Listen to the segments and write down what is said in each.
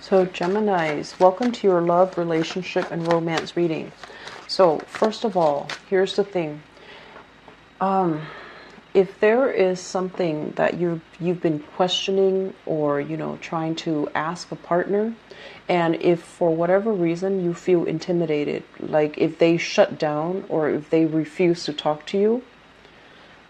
So Geminis, welcome to your love, relationship, and romance reading. So first of all, here's the thing. If there is something that you've been questioning or trying to ask a partner, and if for whatever reason you feel intimidated, like if they shut down or if they refuse to talk to you,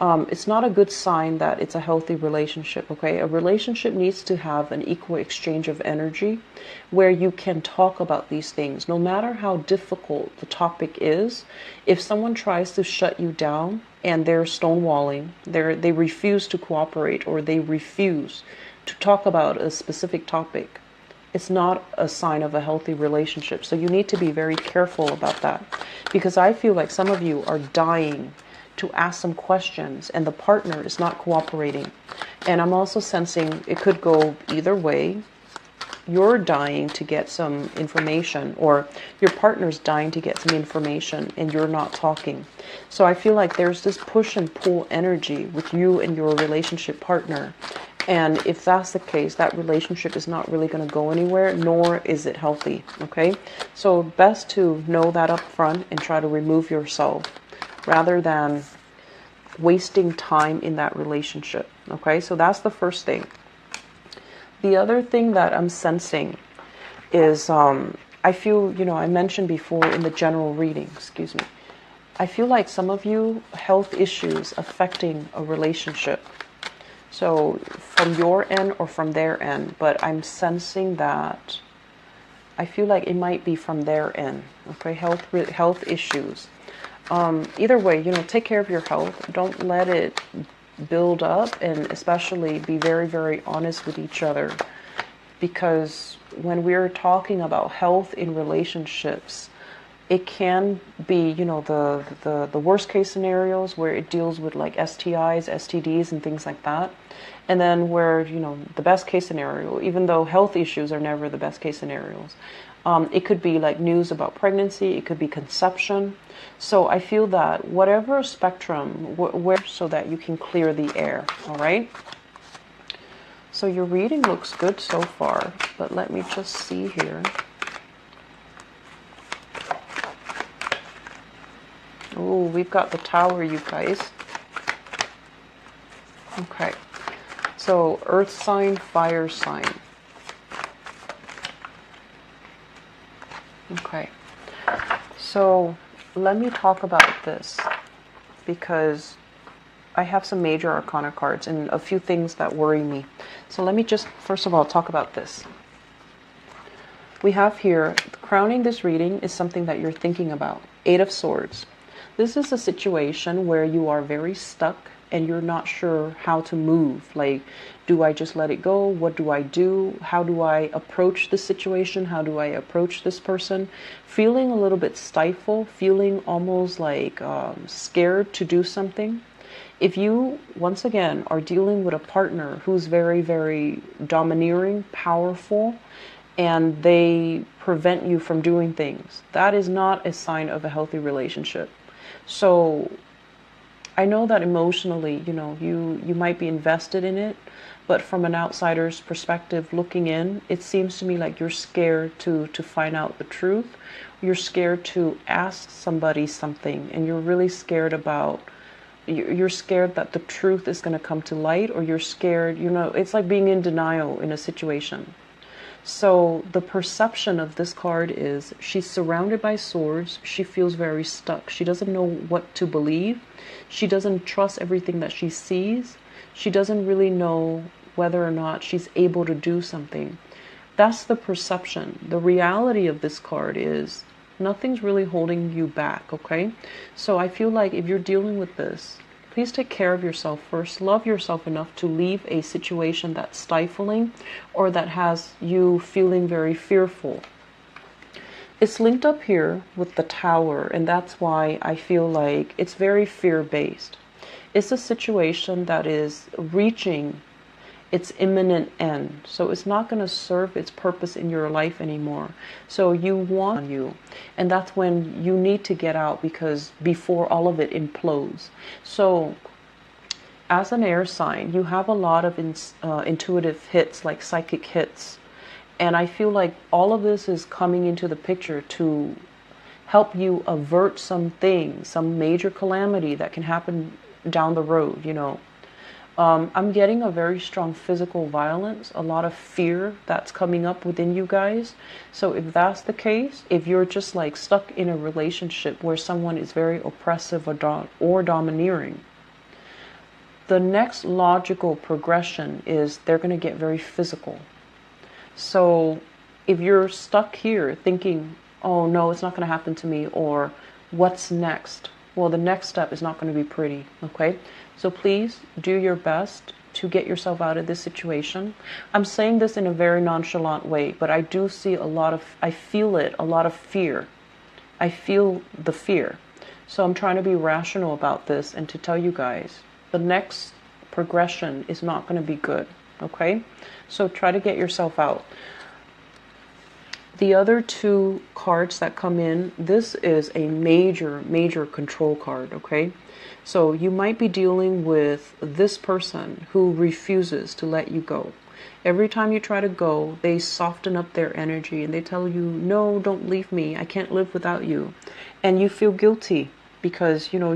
it's not a good sign that it's a healthy relationship, okay? A relationship needs to have an equal exchange of energy where you can talk about these things. No matter how difficult the topic is, if someone tries to shut you down and they're stonewalling, they refuse to cooperate or they refuse to talk about a specific topic, it's not a sign of a healthy relationship. So you need to be very careful about that, because I feel like some of you are dying to ask some questions and the partner is not cooperating. And I'm also sensing it could go either way. You're dying to get some information, or your partner's dying to get some information, and you're not talking. So I feel like there's this push and pull energy with you and your relationship partner. And if that's the case, that relationship is not really going to go anywhere, nor is it healthy. Okay? So best to know that up front and try to remove yourself, rather than wasting time in that relationship. Okay, so that's the first thing. The other thing that I'm sensing is, I feel, I mentioned before in the general reading, I feel like some of you, health issues affecting a relationship. So from your end or from their end, but I'm sensing that I feel like it might be from their end. Okay, health issues. Either way, take care of your health. Don't let it build up, and especially be very, very honest with each other. Because when we're talking about health in relationships, it can be, the worst case scenarios where it deals with like STIs, STDs, and things like that. And then where, the best case scenario, even though health issues are never the best case scenarios, it could be like news about pregnancy, it could be conception. So I feel that whatever spectrum, so that you can clear the air, all right? So your reading looks good so far, but let me just see here. Oh, we've got the Tower, you guys. Okay, so earth sign, fire sign. Okay, so let me talk about this, because I have some major arcana cards and a few things that worry me. So let me just first of all talk about this. We have here, crowning this reading is something that you're thinking about. Eight of Swords. This is a situation where you are very stuck and you're not sure how to move. Like, do I just let it go? What do I do? How do I approach this situation? How do I approach this person? Feeling a little bit stifled, feeling almost like scared to do something. If you, once again, are dealing with a partner who's very, very domineering, powerful, and they prevent you from doing things, that is not a sign of a healthy relationship. So I know that emotionally, you might be invested in it, but from an outsider's perspective looking in, it seems to me like you're scared to find out the truth. You're scared to ask somebody something, and you're really scared about, you're scared that the truth is going to come to light, or you're scared, it's like being in denial in a situation. So the perception of this card is she's surrounded by swords. She feels very stuck. She doesn't know what to believe. She doesn't trust everything that she sees. She doesn't really know whether or not she's able to do something. That's the perception. The reality of this card is nothing's really holding you back, okay? So I feel like if you're dealing with this, please take care of yourself first. Love yourself enough to leave a situation that's stifling or that has you feeling very fearful. It's linked up here with the Tower, and that's why I feel like it's very fear-based. It's a situation that is reaching its imminent end. So it's not going to serve its purpose in your life anymore. So you want you. And that's when you need to get out, because before all of it implodes. So as an air sign, you have a lot of intuitive hits, like psychic hits. And I feel like all of this is coming into the picture to help you avert something, some major calamity that can happen down the road, you know. I'm getting a very strong physical violence, a lot of fear that's coming up within you guys. So if that's the case, if you're just like stuck in a relationship where someone is very oppressive or domineering, the next logical progression is they're going to get very physical. So if you're stuck here thinking, oh no, it's not going to happen to me, or what's next? Well, the next step is not going to be pretty, okay? So please do your best to get yourself out of this situation. I'm saying this in a very nonchalant way, but I do see I feel it, a lot of fear. I feel the fear. So I'm trying to be rational about this and to tell you guys, the next progression is not going to be good, okay? So try to get yourself out. The other two cards that come in, this is a major control card, okay? So you might be dealing with this person who refuses to let you go. Every time you try to go, they soften up their energy and they tell you, no, don't leave me. I can't live without you. And you feel guilty because, you know,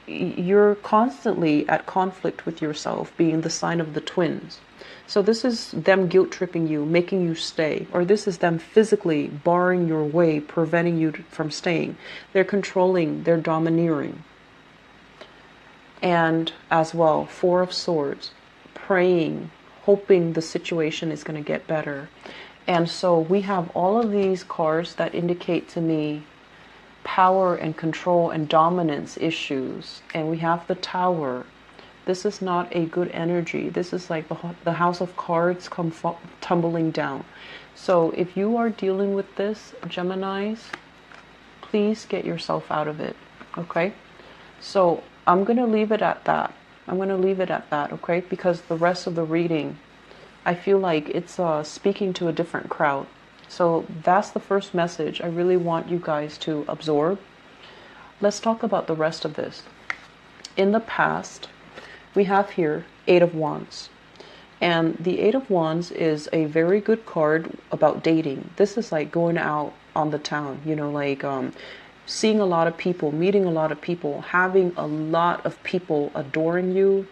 you're constantly at conflict with yourself, being the sign of the twins. So this is them guilt tripping you, making you stay, or this is them physically barring your way, preventing you from staying. They're controlling, they're domineering. And as well, Four of Swords, praying, hoping the situation is going to get better. And so we have all of these cards that indicate to me power and control and dominance issues. And we have the Tower. This is not a good energy. This is like the House of Cards come tumbling down. So if you are dealing with this, Geminis, please get yourself out of it, okay? So I'm going to leave it at that. I'm going to leave it at that, okay? Because the rest of the reading, I feel like it's speaking to a different crowd. So that's the first message I really want you guys to absorb. Let's talk about the rest of this. In the past, we have here Eight of Wands. And the Eight of Wands is a very good card about dating. This is like going out on the town, you know, like seeing a lot of people, meeting a lot of people, having a lot of people adoring you,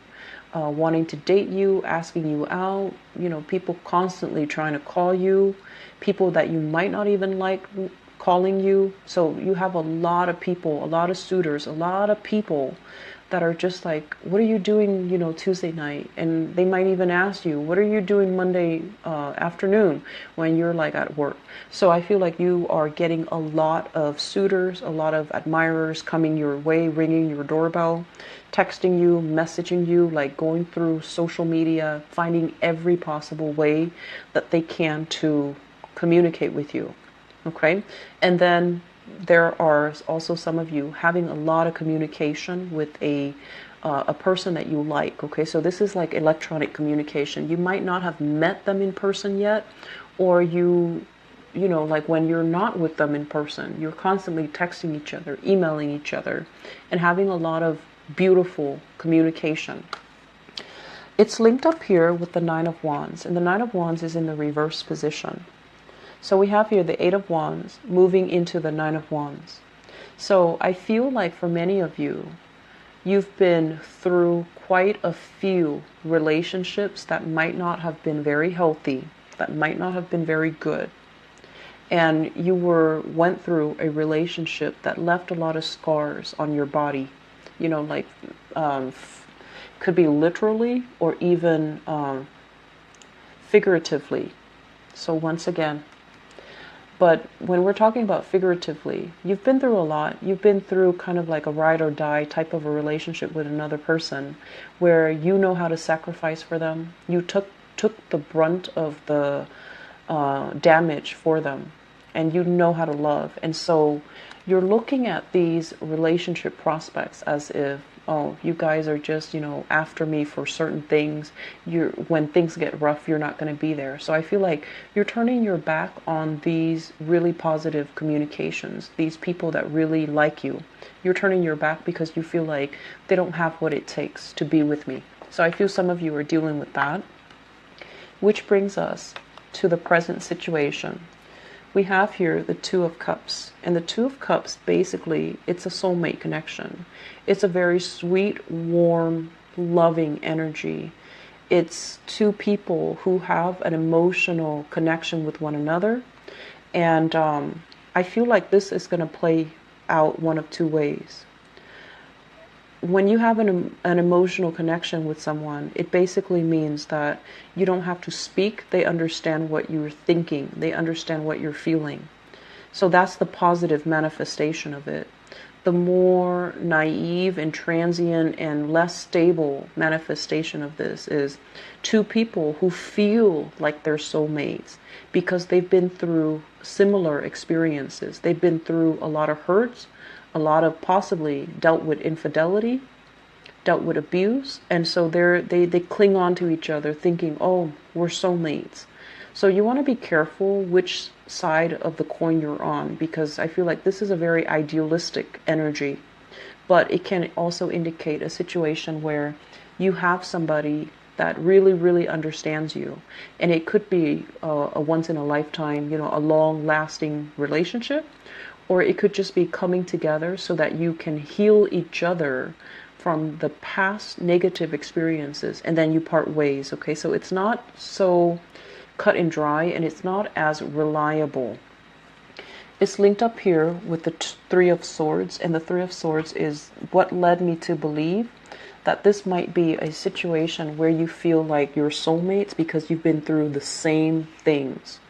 wanting to date you, asking you out, you know, people constantly trying to call you, people that you might not even like calling you. So you have a lot of people, a lot of suitors, a lot of people that are just like, what are you doing, you know, Tuesday night? And they might even ask you, what are you doing Monday afternoon when you're like at work? So I feel like you are getting a lot of suitors, a lot of admirers coming your way, ringing your doorbell, texting you, messaging you, like going through social media, finding every possible way that they can to communicate with you, okay? And then there are also some of you having a lot of communication with a person that you like, okay? So this is like electronic communication. You might not have met them in person yet, or you know, like when you're not with them in person, you're constantly texting each other, emailing each other, and having a lot of beautiful communication. It's linked up here with the Nine of Wands, and the Nine of Wands is in the reverse position. So we have here the Eight of Wands moving into the Nine of Wands. So I feel like for many of you, you've been through quite a few relationships that might not have been very healthy, that might not have been very good. And you went through a relationship that left a lot of scars on your body, you know, like could be literally or even figuratively. So once again, but when we're talking about figuratively, you've been through a lot. You've been through kind of like a ride or die type of a relationship with another person where you know how to sacrifice for them. You took the brunt of the damage for them, and you know how to love. And so you're looking at these relationship prospects as if, oh, you guys are just, you know, after me for certain things. When things get rough, you're not going to be there. So I feel like you're turning your back on these really positive communications, these people that really like you. You're turning your back because you feel like they don't have what it takes to be with me. So I feel some of you are dealing with that. Which brings us to the present situation, we have here the Two of Cups. And the Two of Cups, basically, it's a soulmate connection. It's a very sweet, warm, loving energy. It's two people who have an emotional connection with one another. And I feel like this is going to play out one of two ways. When you have an emotional connection with someone, it basically means that you don't have to speak. They understand what you're thinking. They understand what you're feeling. So that's the positive manifestation of it. The more naive and transient and less stable manifestation of this is two people who feel like they're soulmates because they've been through similar experiences. They've been through a lot of hurts, a lot of possibly dealt with infidelity, dealt with abuse, and so they cling on to each other thinking, oh, we're soulmates. So you want to be careful which side of the coin you're on, because I feel like this is a very idealistic energy, but it can also indicate a situation where you have somebody that really, really understands you, and it could be a once in a lifetime, a long lasting relationship, or it could just be coming together so that you can heal each other from the past negative experiences, and then you part ways. Okay, so it's not so cut and dry, and it's not as reliable. It's linked up here with the Three of Swords, and the Three of Swords is what led me to believe that this might be a situation where you feel like you're soulmates because you've been through the same things.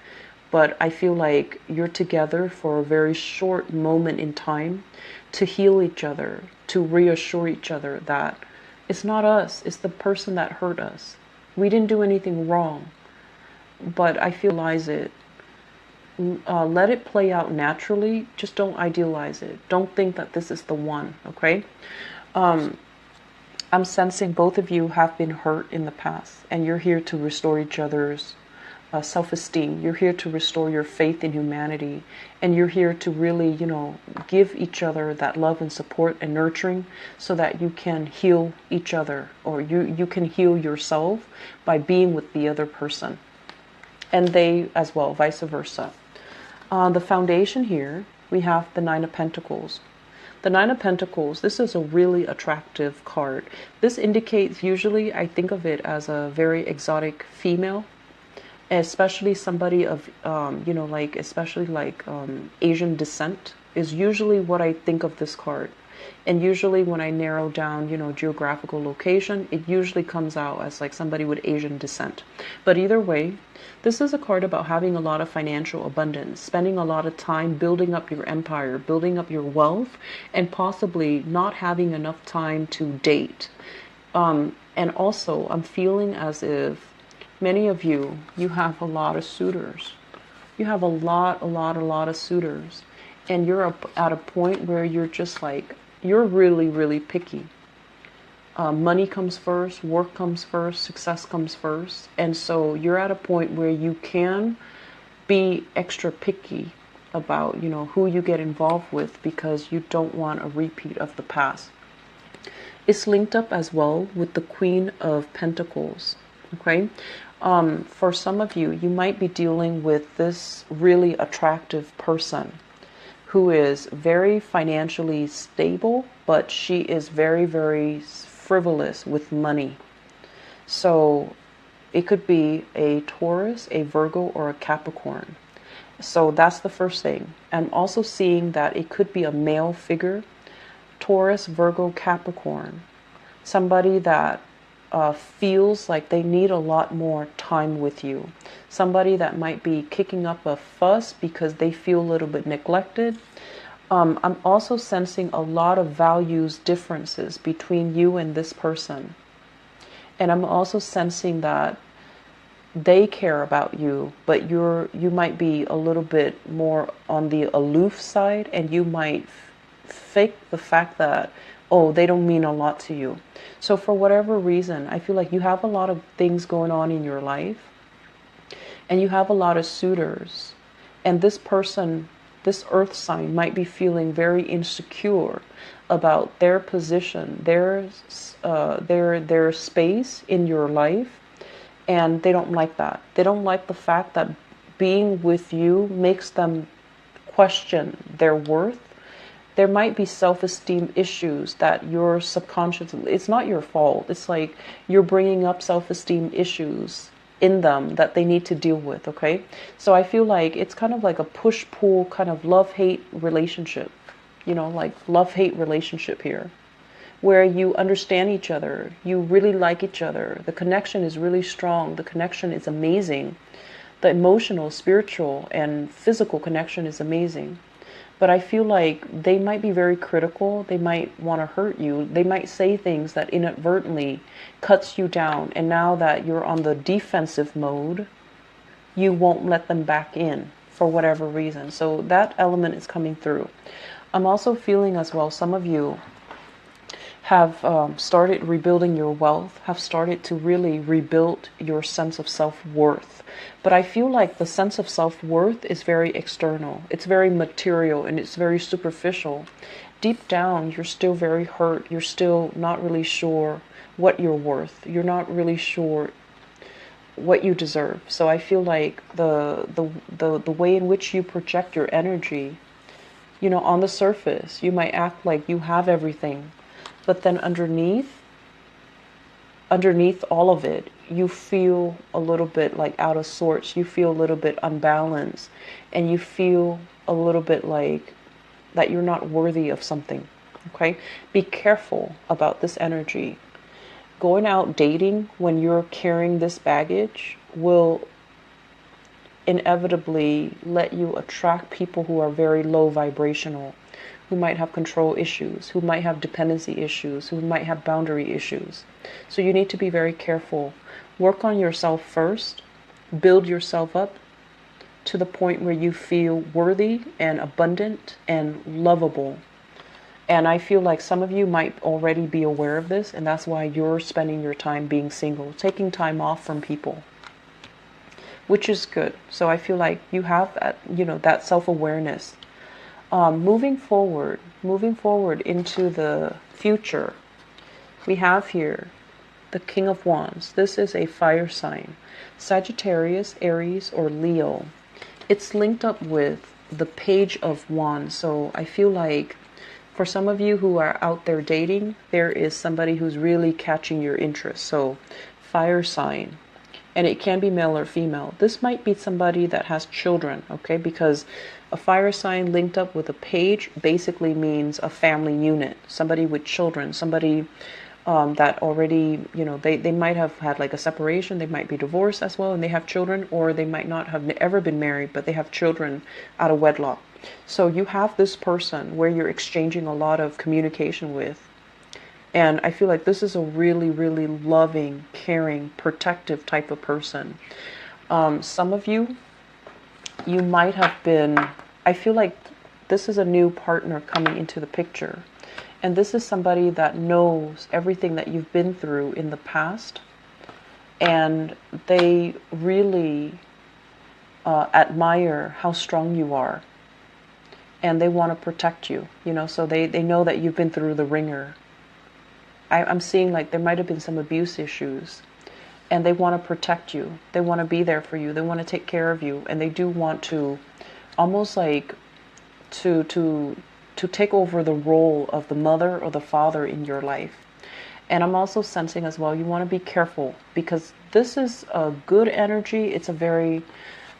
But I feel like you're together for a very short moment in time to heal each other, to reassure each other that it's not us, it's the person that hurt us. We didn't do anything wrong, but I realize it. Let it play out naturally. Just don't idealize it. Don't think that this is the one, okay? I'm sensing both of you have been hurt in the past, and you're here to restore each other's self-esteem. You're here to restore your faith in humanity, and you're here to really, give each other that love and support and nurturing so that you can heal each other, or you can heal yourself by being with the other person, and they as well, vice versa. The foundation here, we have the Nine of Pentacles. The Nine of Pentacles, this is a really attractive card. This indicates, usually I think of it as a very exotic female, especially somebody of, Asian descent is usually what I think of this card. And usually when I narrow down, geographical location, it usually comes out as like somebody with Asian descent. But either way, this is a card about having a lot of financial abundance, spending a lot of time building up your empire, building up your wealth, and possibly not having enough time to date. And also, I'm feeling as if many of you have a lot of suitors. You have a lot of suitors. And you're at a point where you're just like, you're really, really picky. Money comes first, work comes first, success comes first. And so you're at a point where you can be extra picky about, who you get involved with, because you don't want a repeat of the past. It's linked up as well with the Queen of Pentacles. Okay. For some of you, you might be dealing with this really attractive person who is very financially stable, but she is very, very frivolous with money. So it could be a Taurus, a Virgo, or a Capricorn. So that's the first thing. I'm also seeing that it could be a male figure, Taurus, Virgo, Capricorn. Somebody that feels like they need a lot more time with you. Somebody that might be kicking up a fuss because they feel a little bit neglected. I'm also sensing a lot of values differences between you and this person. And I'm also sensing that they care about you, but you might be a little bit more on the aloof side, and you might fake the fact that, oh, they don't mean a lot to you. So for whatever reason, I feel like you have a lot of things going on in your life, and you have a lot of suitors, and this person, this earth sign, might be feeling very insecure about their position, their space in your life, And they don't like that. They don't like the fact that being with you makes them question their worth. There might be self-esteem issues that your subconscious, it's not your fault. It's like you're bringing up self-esteem issues in them that they need to deal with, okay? So I feel like it's kind of like a push-pull kind of love-hate relationship, you know, like love-hate relationship here, where you understand each other, you really like each other, the connection is really strong, the connection is amazing, the emotional, spiritual, and physical connection is amazing. But I feel like they might be very critical. They might want to hurt you. They might say things that inadvertently cuts you down. And now that you're on the defensive mode, you won't let them back in for whatever reason. So that element is coming through. I'm also feeling as well, some of you have started rebuilding your wealth, have started to really rebuild your sense of self-worth. But I feel like the sense of self-worth is very external. It's very material and it's very superficial. Deep down, you're still very hurt. You're still not really sure what you're worth. You're not really sure what you deserve. So I feel like the way in which you project your energy, you know, on the surface, you might act like you have everything. But then underneath all of it, you feel a little bit like out of sorts. You feel a little bit unbalanced. And you feel a little bit like that you're not worthy of something. Okay? Be careful about this energy. Going out dating when you're carrying this baggage will inevitably let you attract people who are very low vibrational, who might have control issues, who might have dependency issues, who might have boundary issues. So you need to be very careful. Work on yourself first. Build yourself up to the point where you feel worthy and abundant and lovable. And I feel like some of you might already be aware of this, and that's why you're spending your time being single, taking time off from people, which is good. So I feel like you have that, you know, that self-awareness. Moving forward into the future, we have here the King of Wands. This is a fire sign, Sagittarius, Aries, or Leo. It's linked up with the Page of Wands. So I feel like for some of you who are out there dating, there is somebody who's really catching your interest. So fire sign. And it can be male or female. This might be somebody that has children, okay? Because a fire sign linked up with a page basically means a family unit. Somebody with children, somebody that already, you know, they might have had like a separation. They might be divorced as well and they have children, or they might not have ever been married, but they have children out of wedlock. So you have this person where you're exchanging a lot of communication with. And I feel like this is a really, really loving, caring, protective type of person. Some of you, you might have been, I feel like this is a new partner coming into the picture. And this is somebody that knows everything that you've been through in the past. And they really admire how strong you are. And they want to protect you, you know, so they know that you've been through the ringer. I'm seeing like there might have been some abuse issues, and they want to protect you. They want to be there for you. They want to take care of you, and they do want to almost like to take over the role of the mother or the father in your life. And I'm also sensing as well, you want to be careful because this is a good energy. It's a very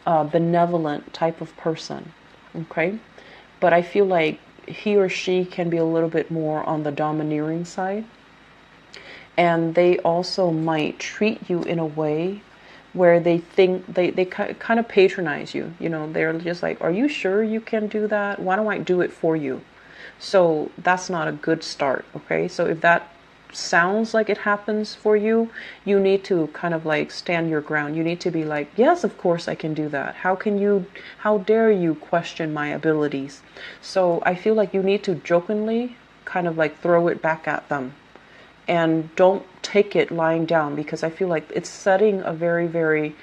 benevolent type of person, okay? But I feel like he or she can be a little bit more on the domineering side. And they also might treat you in a way where they think they kind of patronize you. You know, they're just like, are you sure you can do that? Why don't I do it for you? So that's not a good start, okay? So if that sounds like it happens for you, you need to kind of like stand your ground. You need to be like, yes, of course I can do that. How dare you question my abilities? So I feel like you need to jokingly kind of like throw it back at them. And don't take it lying down, because I feel like it's setting a very, very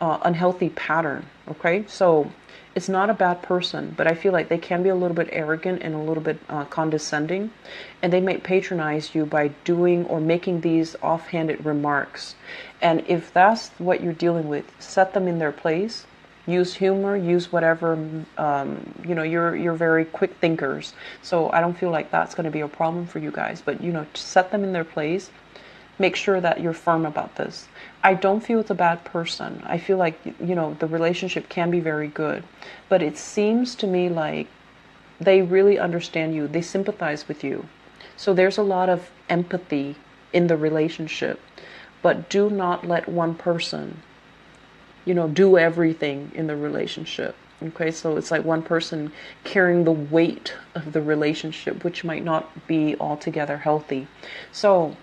unhealthy pattern. Okay, so it's not a bad person, but I feel like they can be a little bit arrogant and a little bit condescending, and they might patronize you by doing or making these offhanded remarks. And if that's what you're dealing with, set them in their place. Use humor, use whatever, you know, you're very quick thinkers. So I don't feel like that's going to be a problem for you guys, but, you know, set them in their place. Make sure that you're firm about this. I don't feel it's a bad person. I feel like, you know, the relationship can be very good, but it seems to me like they really understand you. They sympathize with you. So there's a lot of empathy in the relationship, but do not let one person, you know, do everything in the relationship. Okay, so it's like one person carrying the weight of the relationship, which might not be altogether healthy. So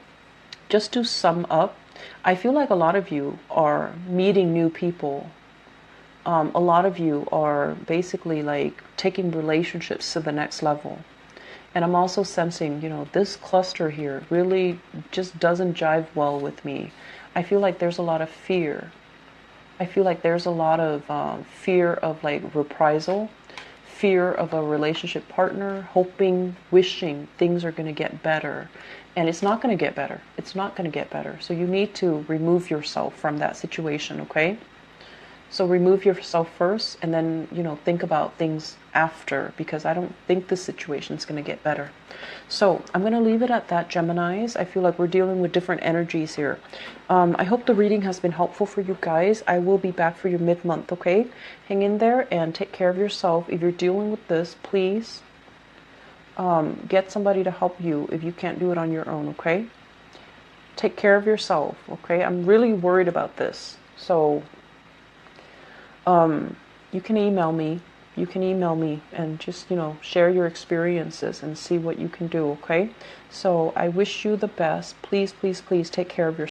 just to sum up, I feel like a lot of you are meeting new people. A lot of you are basically like taking relationships to the next level. And I'm also sensing, you know, this cluster here really just doesn't jive well with me. I feel like there's a lot of fear. I feel like there's a lot of fear of like reprisal, fear of a relationship partner, hoping, wishing things are going to get better. And it's not going to get better. It's not going to get better. So you need to remove yourself from that situation, okay? So remove yourself first, and then, you know, think about things after, because I don't think the situation is going to get better. So I'm going to leave it at that, Geminis. I feel like we're dealing with different energies here. I hope the reading has been helpful for you guys. I will be back for you mid-month, okay? Hang in there and take care of yourself. If you're dealing with this, please get somebody to help you if you can't do it on your own, okay? Take care of yourself, okay? I'm really worried about this. So you can email me. You can email me and just, you know, share your experiences and see what you can do, okay? So I wish you the best. Please, please, please take care of yourself.